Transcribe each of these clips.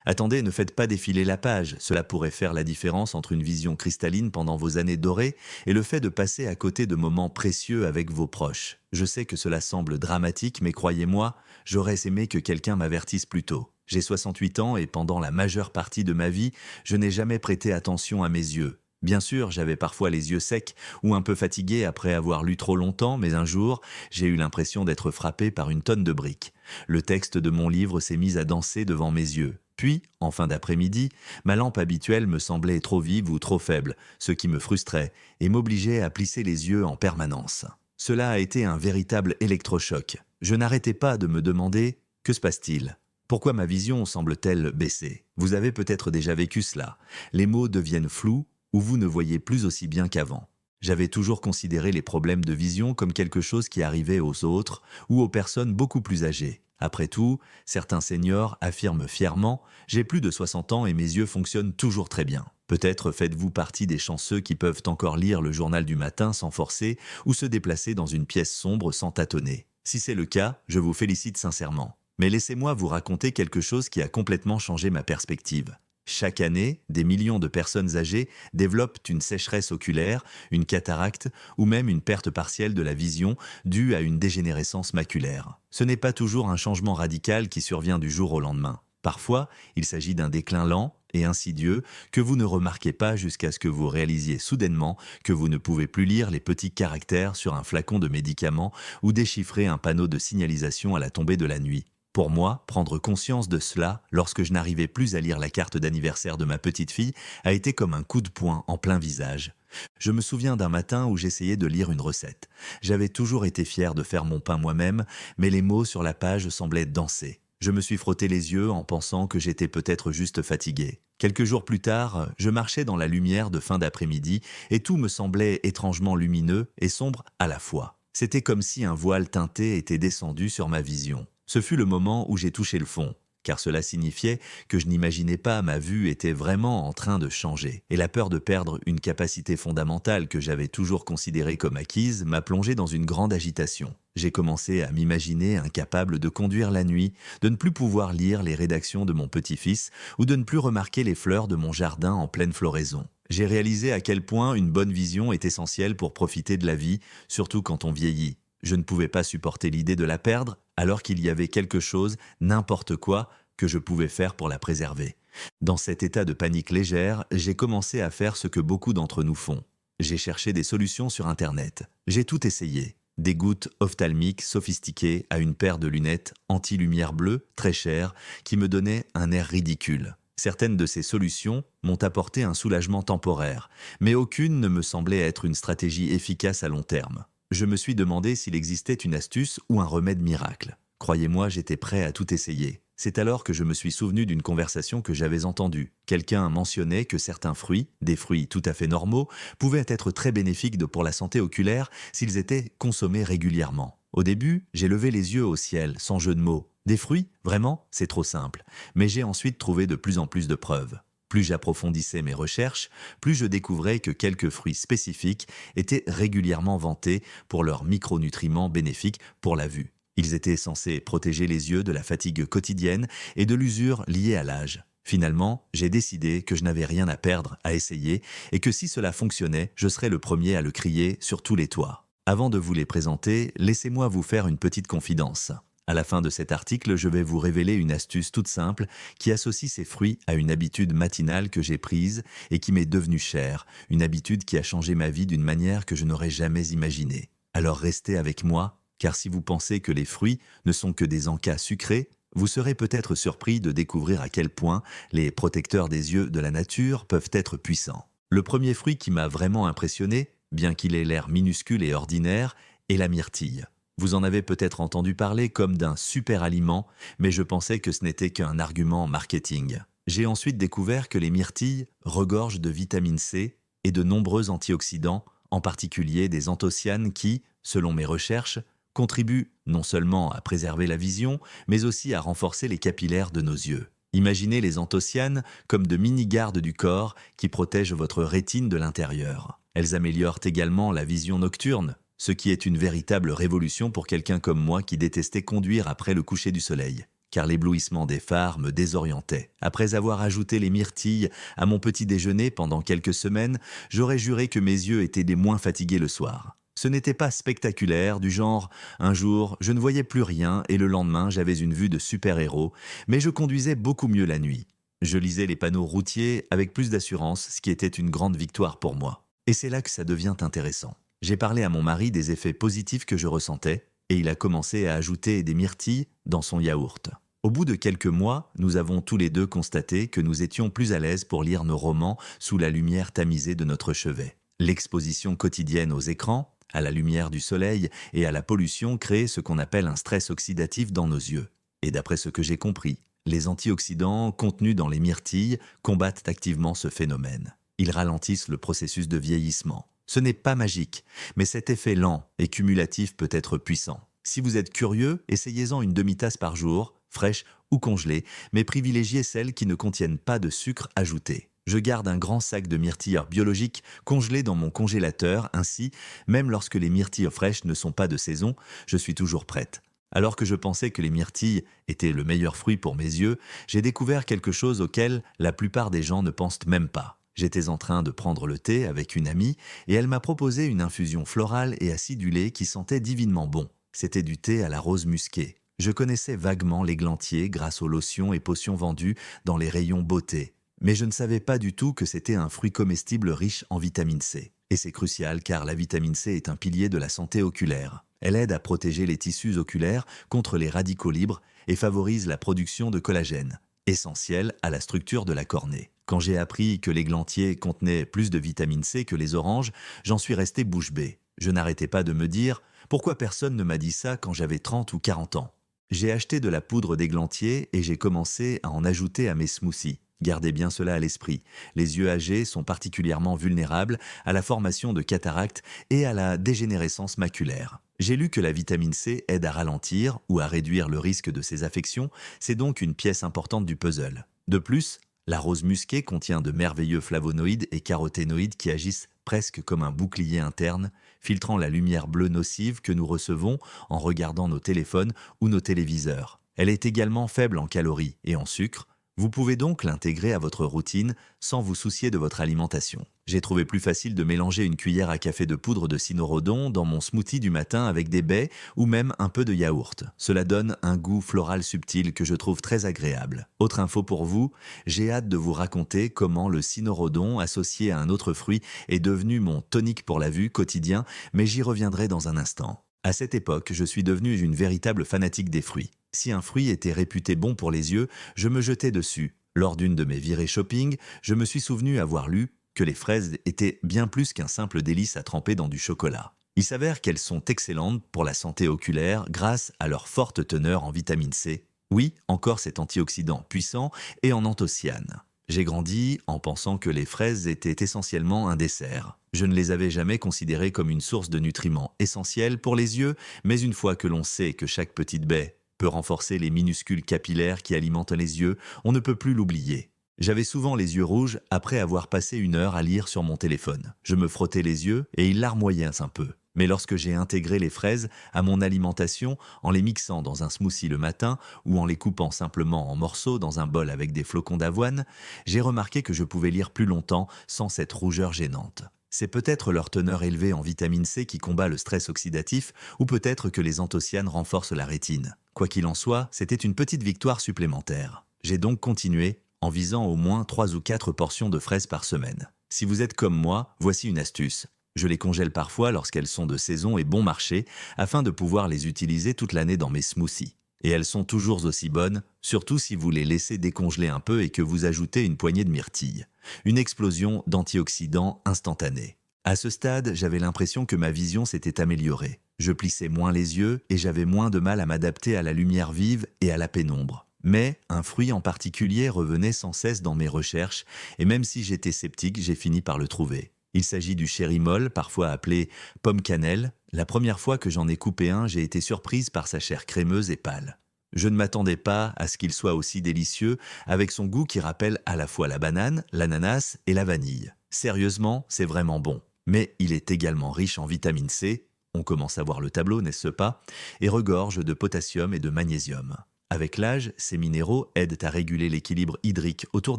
Attendez, ne faites pas défiler la page, cela pourrait faire la différence entre une vision cristalline pendant vos années dorées et le fait de passer à côté de moments précieux avec vos proches. Je sais que cela semble dramatique, mais croyez-moi, j'aurais aimé que quelqu'un m'avertisse plus tôt. J'ai 68 ans et pendant la majeure partie de ma vie, je n'ai jamais prêté attention à mes yeux. Bien sûr, j'avais parfois les yeux secs ou un peu fatigué après avoir lu trop longtemps, mais un jour, j'ai eu l'impression d'être frappé par une tonne de briques. Le texte de mon livre s'est mis à danser devant mes yeux. Puis, en fin d'après-midi, ma lampe habituelle me semblait trop vive ou trop faible, ce qui me frustrait et m'obligeait à plisser les yeux en permanence. Cela a été un véritable électrochoc. Je n'arrêtais pas de me demander « Que se passe-t-il ?» Pourquoi ma vision semble-t-elle baisser? Vous avez peut-être déjà vécu cela. Les mots deviennent flous ou vous ne voyez plus aussi bien qu'avant. J'avais toujours considéré les problèmes de vision comme quelque chose qui arrivait aux autres ou aux personnes beaucoup plus âgées. Après tout, certains seniors affirment fièrement « J'ai plus de 60 ans et mes yeux fonctionnent toujours très bien ». Peut-être faites-vous partie des chanceux qui peuvent encore lire le journal du matin sans forcer ou se déplacer dans une pièce sombre sans tâtonner. Si c'est le cas, je vous félicite sincèrement. Mais laissez-moi vous raconter quelque chose qui a complètement changé ma perspective. Chaque année, des millions de personnes âgées développent une sécheresse oculaire, une cataracte ou même une perte partielle de la vision due à une dégénérescence maculaire. Ce n'est pas toujours un changement radical qui survient du jour au lendemain. Parfois, il s'agit d'un déclin lent et insidieux que vous ne remarquez pas jusqu'à ce que vous réalisiez soudainement que vous ne pouvez plus lire les petits caractères sur un flacon de médicaments ou déchiffrer un panneau de signalisation à la tombée de la nuit. Pour moi, prendre conscience de cela, lorsque je n'arrivais plus à lire la carte d'anniversaire de ma petite fille, a été comme un coup de poing en plein visage. Je me souviens d'un matin où j'essayais de lire une recette. J'avais toujours été fier de faire mon pain moi-même, mais les mots sur la page semblaient danser. Je me suis frotté les yeux en pensant que j'étais peut-être juste fatigué. Quelques jours plus tard, je marchais dans la lumière de fin d'après-midi et tout me semblait étrangement lumineux et sombre à la fois. C'était comme si un voile teinté était descendu sur ma vision. Ce fut le moment où j'ai touché le fond, car cela signifiait que je n'imaginais pas ma vue était vraiment en train de changer. Et la peur de perdre une capacité fondamentale que j'avais toujours considérée comme acquise m'a plongé dans une grande agitation. J'ai commencé à m'imaginer incapable de conduire la nuit, de ne plus pouvoir lire les rédactions de mon petit-fils ou de ne plus remarquer les fleurs de mon jardin en pleine floraison. J'ai réalisé à quel point une bonne vision est essentielle pour profiter de la vie, surtout quand on vieillit. Je ne pouvais pas supporter l'idée de la perdre, alors qu'il y avait quelque chose, n'importe quoi, que je pouvais faire pour la préserver. Dans cet état de panique légère, j'ai commencé à faire ce que beaucoup d'entre nous font. J'ai cherché des solutions sur Internet. J'ai tout essayé. Des gouttes ophtalmiques sophistiquées à une paire de lunettes anti-lumière bleue, très chères, qui me donnaient un air ridicule. Certaines de ces solutions m'ont apporté un soulagement temporaire, mais aucune ne me semblait être une stratégie efficace à long terme. Je me suis demandé s'il existait une astuce ou un remède miracle. Croyez-moi, j'étais prêt à tout essayer. C'est alors que je me suis souvenu d'une conversation que j'avais entendue. Quelqu'un mentionnait que certains fruits, des fruits tout à fait normaux, pouvaient être très bénéfiques pour la santé oculaire s'ils étaient consommés régulièrement. Au début, j'ai levé les yeux au ciel, sans jeu de mots. Des fruits? Vraiment? C'est trop simple. Mais j'ai ensuite trouvé de plus en plus de preuves. Plus j'approfondissais mes recherches, plus je découvrais que quelques fruits spécifiques étaient régulièrement vantés pour leurs micronutriments bénéfiques pour la vue. Ils étaient censés protéger les yeux de la fatigue quotidienne et de l'usure liée à l'âge. Finalement, j'ai décidé que je n'avais rien à perdre à essayer et que si cela fonctionnait, je serais le premier à le crier sur tous les toits. Avant de vous les présenter, laissez-moi vous faire une petite confidence. À la fin de cet article, je vais vous révéler une astuce toute simple qui associe ces fruits à une habitude matinale que j'ai prise et qui m'est devenue chère, une habitude qui a changé ma vie d'une manière que je n'aurais jamais imaginée. Alors restez avec moi, car si vous pensez que les fruits ne sont que des encas sucrés, vous serez peut-être surpris de découvrir à quel point les protecteurs des yeux de la nature peuvent être puissants. Le premier fruit qui m'a vraiment impressionné, bien qu'il ait l'air minuscule et ordinaire, est la myrtille. Vous en avez peut-être entendu parler comme d'un super aliment, mais je pensais que ce n'était qu'un argument marketing. J'ai ensuite découvert que les myrtilles regorgent de vitamine C et de nombreux antioxydants, en particulier des anthocyanes qui, selon mes recherches, contribuent non seulement à préserver la vision, mais aussi à renforcer les capillaires de nos yeux. Imaginez les anthocyanes comme de mini-gardes du corps qui protègent votre rétine de l'intérieur. Elles améliorent également la vision nocturne, ce qui est une véritable révolution pour quelqu'un comme moi qui détestait conduire après le coucher du soleil. car l'éblouissement des phares me désorientait. Après avoir ajouté les myrtilles à mon petit déjeuner pendant quelques semaines, j'aurais juré que mes yeux étaient des moins fatigués le soir. Ce n'était pas spectaculaire, du genre un jour je ne voyais plus rien et le lendemain j'avais une vue de super-héros, mais je conduisais beaucoup mieux la nuit. Je lisais les panneaux routiers avec plus d'assurance, ce qui était une grande victoire pour moi. Et c'est là que ça devient intéressant. J'ai parlé à mon mari des effets positifs que je ressentais et il a commencé à ajouter des myrtilles dans son yaourt. Au bout de quelques mois, nous avons tous les deux constaté que nous étions plus à l'aise pour lire nos romans sous la lumière tamisée de notre chevet. L'exposition quotidienne aux écrans, à la lumière du soleil et à la pollution crée ce qu'on appelle un stress oxydatif dans nos yeux. Et d'après ce que j'ai compris, les antioxydants contenus dans les myrtilles combattent activement ce phénomène. Ils ralentissent le processus de vieillissement. Ce n'est pas magique, mais cet effet lent et cumulatif peut être puissant. Si vous êtes curieux, essayez-en une demi-tasse par jour, fraîche ou congelée, mais privilégiez celles qui ne contiennent pas de sucre ajouté. Je garde un grand sac de myrtilles biologiques congelées dans mon congélateur, ainsi, même lorsque les myrtilles fraîches ne sont pas de saison, je suis toujours prête. Alors que je pensais que les myrtilles étaient le meilleur fruit pour mes yeux, j'ai découvert quelque chose auquel la plupart des gens ne pensent même pas. J'étais en train de prendre le thé avec une amie et elle m'a proposé une infusion florale et acidulée qui sentait divinement bon. C'était du thé à la rose musquée. Je connaissais vaguement l'églantier grâce aux lotions et potions vendues dans les rayons beauté. Mais je ne savais pas du tout que c'était un fruit comestible riche en vitamine C. Et c'est crucial car la vitamine C est un pilier de la santé oculaire. Elle aide à protéger les tissus oculaires contre les radicaux libres et favorise la production de collagène, essentiel à la structure de la cornée. Quand j'ai appris que l'églantier contenait plus de vitamine C que les oranges, j'en suis resté bouche bée. Je n'arrêtais pas de me dire « Pourquoi personne ne m'a dit ça quand j'avais 30 ou 40 ans ?» J'ai acheté de la poudre d'églantier et j'ai commencé à en ajouter à mes smoothies. Gardez bien cela à l'esprit. Les yeux âgés sont particulièrement vulnérables à la formation de cataractes et à la dégénérescence maculaire. J'ai lu que la vitamine C aide à ralentir ou à réduire le risque de ces affections, c'est donc une pièce importante du puzzle. De plus, la rose musquée contient de merveilleux flavonoïdes et caroténoïdes qui agissent presque comme un bouclier interne, filtrant la lumière bleue nocive que nous recevons en regardant nos téléphones ou nos téléviseurs. Elle est également faible en calories et en sucre. Vous pouvez donc l'intégrer à votre routine sans vous soucier de votre alimentation. J'ai trouvé plus facile de mélanger une cuillère à café de poudre de cynorrhodon dans mon smoothie du matin avec des baies ou même un peu de yaourt. Cela donne un goût floral subtil que je trouve très agréable. Autre info pour vous, j'ai hâte de vous raconter comment le cynorrhodon associé à un autre fruit est devenu mon tonique pour la vue quotidien, mais j'y reviendrai dans un instant. À cette époque, je suis devenu une véritable fanatique des fruits. Si un fruit était réputé bon pour les yeux, je me jetais dessus. Lors d'une de mes virées shopping, je me suis souvenu avoir lu que les fraises étaient bien plus qu'un simple délice à tremper dans du chocolat. Il s'avère qu'elles sont excellentes pour la santé oculaire grâce à leur forte teneur en vitamine C. Oui, encore cet antioxydant puissant et en anthocyanes. J'ai grandi en pensant que les fraises étaient essentiellement un dessert. Je ne les avais jamais considérées comme une source de nutriments essentiels pour les yeux, mais une fois que l'on sait que chaque petite baie peut renforcer les minuscules capillaires qui alimentent les yeux, on ne peut plus l'oublier. J'avais souvent les yeux rouges après avoir passé une heure à lire sur mon téléphone. Je me frottais les yeux et ils larmoyaient un peu. Mais lorsque j'ai intégré les fraises à mon alimentation en les mixant dans un smoothie le matin ou en les coupant simplement en morceaux dans un bol avec des flocons d'avoine, j'ai remarqué que je pouvais lire plus longtemps sans cette rougeur gênante. C'est peut-être leur teneur élevée en vitamine C qui combat le stress oxydatif ou peut-être que les anthocyanes renforcent la rétine. Quoi qu'il en soit, c'était une petite victoire supplémentaire. J'ai donc continué en visant au moins 3 ou 4 portions de fraises par semaine. Si vous êtes comme moi, voici une astuce. Je les congèle parfois lorsqu'elles sont de saison et bon marché afin de pouvoir les utiliser toute l'année dans mes smoothies. Et elles sont toujours aussi bonnes, surtout si vous les laissez décongeler un peu et que vous ajoutez une poignée de myrtilles. Une explosion d'antioxydants instantanée. À ce stade, j'avais l'impression que ma vision s'était améliorée. Je plissais moins les yeux et j'avais moins de mal à m'adapter à la lumière vive et à la pénombre. Mais un fruit en particulier revenait sans cesse dans mes recherches et même si j'étais sceptique, j'ai fini par le trouver. Il s'agit du cherry molle, parfois appelé pomme cannelle. La première fois que j'en ai coupé un, j'ai été surprise par sa chair crémeuse et pâle. Je ne m'attendais pas à ce qu'il soit aussi délicieux, avec son goût qui rappelle à la fois la banane, l'ananas et la vanille. Sérieusement, c'est vraiment bon. Mais il est également riche en vitamine C, on commence à voir le tableau, n'est-ce pas, et regorge de potassium et de magnésium. Avec l'âge, ces minéraux aident à réguler l'équilibre hydrique autour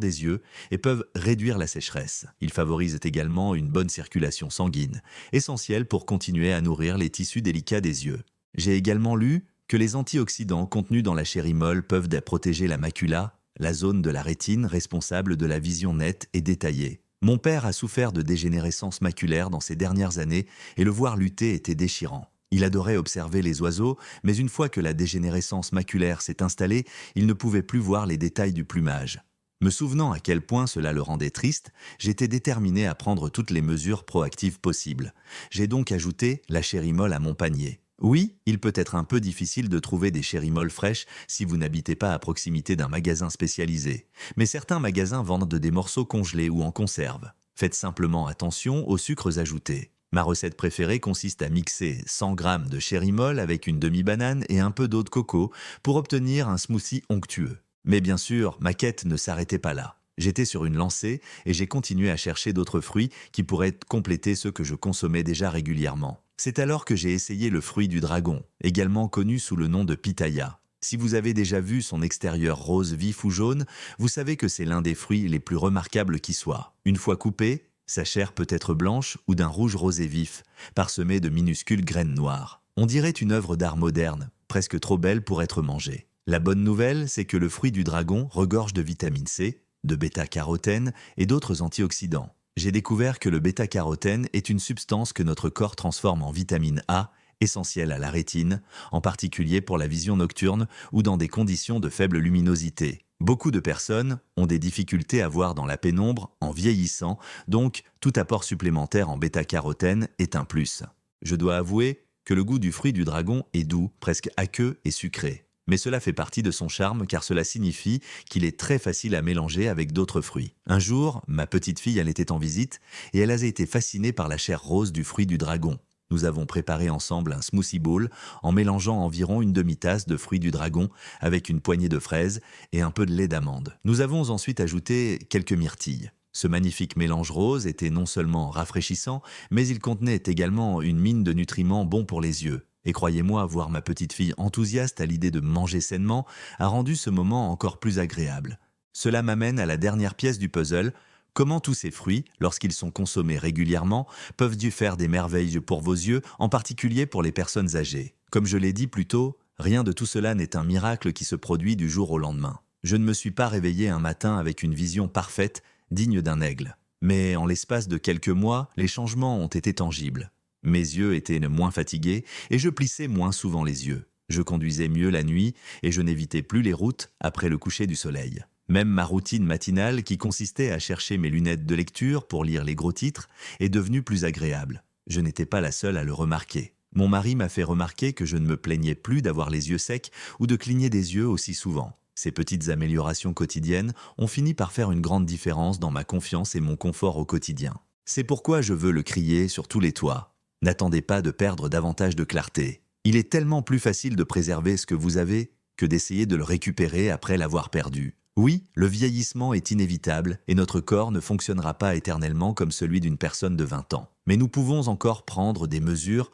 des yeux et peuvent réduire la sécheresse. Ils favorisent également une bonne circulation sanguine, essentielle pour continuer à nourrir les tissus délicats des yeux. J'ai également lu que les antioxydants contenus dans la chérimole peuvent protéger la macula, la zone de la rétine responsable de la vision nette et détaillée. Mon père a souffert de dégénérescence maculaire dans ces dernières années et le voir lutter était déchirant. Il adorait observer les oiseaux, mais une fois que la dégénérescence maculaire s'est installée, il ne pouvait plus voir les détails du plumage. Me souvenant à quel point cela le rendait triste, j'étais déterminé à prendre toutes les mesures proactives possibles. J'ai donc ajouté la chérimole à mon panier. Oui, il peut être un peu difficile de trouver des chérimoles fraîches si vous n'habitez pas à proximité d'un magasin spécialisé, mais certains magasins vendent des morceaux congelés ou en conserve. Faites simplement attention aux sucres ajoutés. Ma recette préférée consiste à mixer 100 g de chérimol avec une demi-banane et un peu d'eau de coco pour obtenir un smoothie onctueux. Mais bien sûr, ma quête ne s'arrêtait pas là. J'étais sur une lancée et j'ai continué à chercher d'autres fruits qui pourraient compléter ceux que je consommais déjà régulièrement. C'est alors que j'ai essayé le fruit du dragon, également connu sous le nom de pitaya. Si vous avez déjà vu son extérieur rose vif ou jaune, vous savez que c'est l'un des fruits les plus remarquables qui soit. Une fois coupé, sa chair peut être blanche ou d'un rouge rosé vif, parsemée de minuscules graines noires. On dirait une œuvre d'art moderne, presque trop belle pour être mangée. La bonne nouvelle, c'est que le fruit du dragon regorge de vitamine C, de bêta-carotène et d'autres antioxydants. J'ai découvert que le bêta-carotène est une substance que notre corps transforme en vitamine A, essentielle à la rétine, en particulier pour la vision nocturne ou dans des conditions de faible luminosité. Beaucoup de personnes ont des difficultés à voir dans la pénombre en vieillissant, donc tout apport supplémentaire en bêta-carotène est un plus. Je dois avouer que le goût du fruit du dragon est doux, presque aqueux et sucré. Mais cela fait partie de son charme car cela signifie qu'il est très facile à mélanger avec d'autres fruits. Un jour, ma petite fille elle était en visite et elle a été fascinée par la chair rose du fruit du dragon. Nous avons préparé ensemble un smoothie bowl en mélangeant environ une demi-tasse de fruits du dragon avec une poignée de fraises et un peu de lait d'amande. Nous avons ensuite ajouté quelques myrtilles. Ce magnifique mélange rose était non seulement rafraîchissant, mais il contenait également une mine de nutriments bons pour les yeux. Et croyez-moi, voir ma petite fille enthousiaste à l'idée de manger sainement a rendu ce moment encore plus agréable. Cela m'amène à la dernière pièce du puzzle. Comment tous ces fruits, lorsqu'ils sont consommés régulièrement, peuvent-ils faire des merveilles pour vos yeux, en particulier pour les personnes âgées? Comme je l'ai dit plus tôt, rien de tout cela n'est un miracle qui se produit du jour au lendemain. Je ne me suis pas réveillé un matin avec une vision parfaite, digne d'un aigle. Mais en l'espace de quelques mois, les changements ont été tangibles. Mes yeux étaient moins fatigués et je plissais moins souvent les yeux. Je conduisais mieux la nuit et je n'évitais plus les routes après le coucher du soleil. Même ma routine matinale, qui consistait à chercher mes lunettes de lecture pour lire les gros titres, est devenue plus agréable. Je n'étais pas la seule à le remarquer. Mon mari m'a fait remarquer que je ne me plaignais plus d'avoir les yeux secs ou de cligner des yeux aussi souvent. Ces petites améliorations quotidiennes ont fini par faire une grande différence dans ma confiance et mon confort au quotidien. C'est pourquoi je veux le crier sur tous les toits. N'attendez pas de perdre davantage de clarté. Il est tellement plus facile de préserver ce que vous avez que d'essayer de le récupérer après l'avoir perdu. Oui, le vieillissement est inévitable et notre corps ne fonctionnera pas éternellement comme celui d'une personne de 20 ans. Mais nous pouvons encore prendre des mesures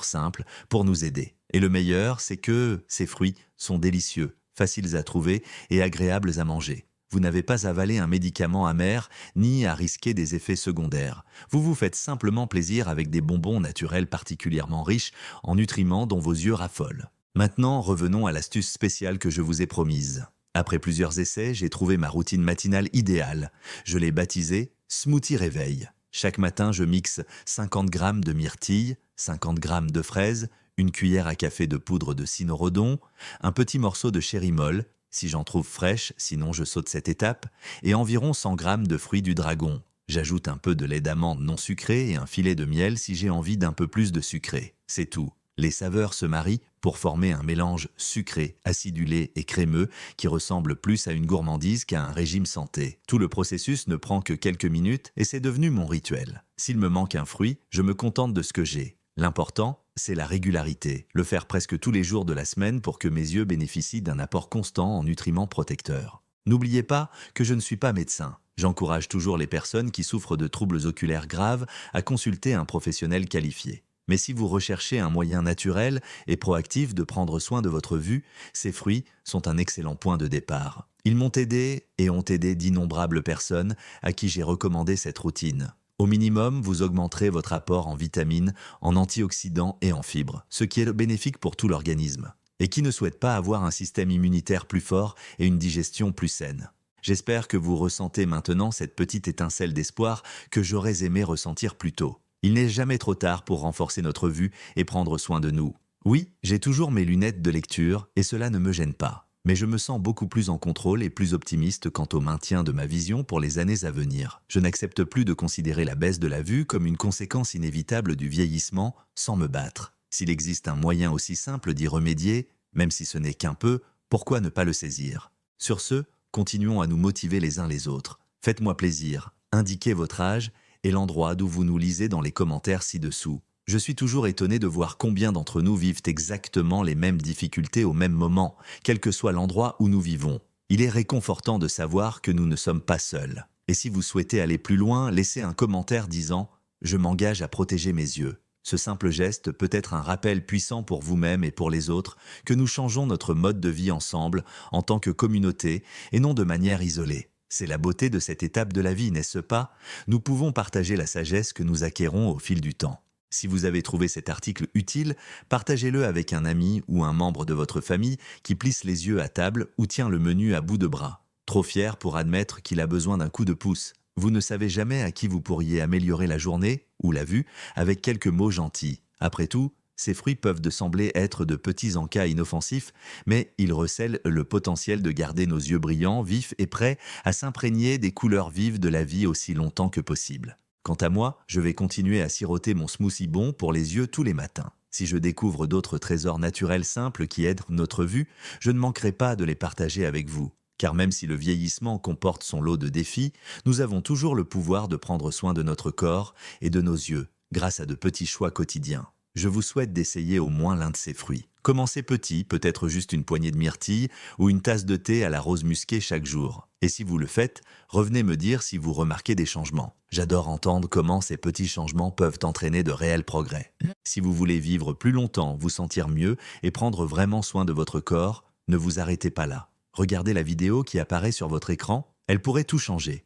simples pour nous aider. Et le meilleur, c'est que ces fruits sont délicieux, faciles à trouver et agréables à manger. Vous n'avez pas avalé un médicament amer, ni à risquer des effets secondaires. Vous vous faites simplement plaisir avec des bonbons naturels particulièrement riches en nutriments dont vos yeux raffolent. Maintenant, revenons à l'astuce spéciale que je vous ai promise. Après plusieurs essais, j'ai trouvé ma routine matinale idéale. Je l'ai baptisée « Smoothie Réveil ». Chaque matin, je mixe 50 g de myrtilles, 50 g de fraises, une cuillère à café de poudre de cynorrhodon, un petit morceau de chérimol, si j'en trouve fraîche, sinon je saute cette étape, et environ 100 g de fruits du dragon. J'ajoute un peu de lait d'amande non sucré et un filet de miel si j'ai envie d'un peu plus de sucré. C'est tout. Les saveurs se marient pour former un mélange sucré, acidulé et crémeux qui ressemble plus à une gourmandise qu'à un régime santé. Tout le processus ne prend que quelques minutes et c'est devenu mon rituel. S'il me manque un fruit, je me contente de ce que j'ai. L'important, c'est la régularité, le faire presque tous les jours de la semaine pour que mes yeux bénéficient d'un apport constant en nutriments protecteurs. N'oubliez pas que je ne suis pas médecin. J'encourage toujours les personnes qui souffrent de troubles oculaires graves à consulter un professionnel qualifié. Mais si vous recherchez un moyen naturel et proactif de prendre soin de votre vue, ces fruits sont un excellent point de départ. Ils m'ont aidé et ont aidé d'innombrables personnes à qui j'ai recommandé cette routine. Au minimum, vous augmenterez votre apport en vitamines, en antioxydants et en fibres, ce qui est bénéfique pour tout l'organisme. Et qui ne souhaite pas avoir un système immunitaire plus fort et une digestion plus saine. J'espère que vous ressentez maintenant cette petite étincelle d'espoir que j'aurais aimé ressentir plus tôt. Il n'est jamais trop tard pour renforcer notre vue et prendre soin de nous. Oui, j'ai toujours mes lunettes de lecture et cela ne me gêne pas. Mais je me sens beaucoup plus en contrôle et plus optimiste quant au maintien de ma vision pour les années à venir. Je n'accepte plus de considérer la baisse de la vue comme une conséquence inévitable du vieillissement sans me battre. S'il existe un moyen aussi simple d'y remédier, même si ce n'est qu'un peu, pourquoi ne pas le saisir? Sur ce, continuons à nous motiver les uns les autres. Faites-moi plaisir, indiquez votre âge et l'endroit d'où vous nous lisez dans les commentaires ci-dessous. Je suis toujours étonné de voir combien d'entre nous vivent exactement les mêmes difficultés au même moment, quel que soit l'endroit où nous vivons. Il est réconfortant de savoir que nous ne sommes pas seuls. Et si vous souhaitez aller plus loin, laissez un commentaire disant « Je m'engage à protéger mes yeux ». Ce simple geste peut être un rappel puissant pour vous-même et pour les autres que nous changeons notre mode de vie ensemble, en tant que communauté, et non de manière isolée. C'est la beauté de cette étape de la vie, n'est-ce pas? Nous pouvons partager la sagesse que nous acquérons au fil du temps. Si vous avez trouvé cet article utile, partagez-le avec un ami ou un membre de votre famille qui plisse les yeux à table ou tient le menu à bout de bras. Trop fier pour admettre qu'il a besoin d'un coup de pouce. Vous ne savez jamais à qui vous pourriez améliorer la journée ou la vue avec quelques mots gentils. Après tout, ces fruits peuvent sembler être de petits encas inoffensifs, mais ils recèlent le potentiel de garder nos yeux brillants, vifs et prêts à s'imprégner des couleurs vives de la vie aussi longtemps que possible. Quant à moi, je vais continuer à siroter mon smoothie bon pour les yeux tous les matins. Si je découvre d'autres trésors naturels simples qui aident notre vue, je ne manquerai pas de les partager avec vous. Car même si le vieillissement comporte son lot de défis, nous avons toujours le pouvoir de prendre soin de notre corps et de nos yeux, grâce à de petits choix quotidiens. Je vous souhaite d'essayer au moins l'un de ces fruits. Commencez petit, peut-être juste une poignée de myrtille ou une tasse de thé à la rose musquée chaque jour. Et si vous le faites, revenez me dire si vous remarquez des changements. J'adore entendre comment ces petits changements peuvent entraîner de réels progrès. Si vous voulez vivre plus longtemps, vous sentir mieux et prendre vraiment soin de votre corps, ne vous arrêtez pas là. Regardez la vidéo qui apparaît sur votre écran, elle pourrait tout changer.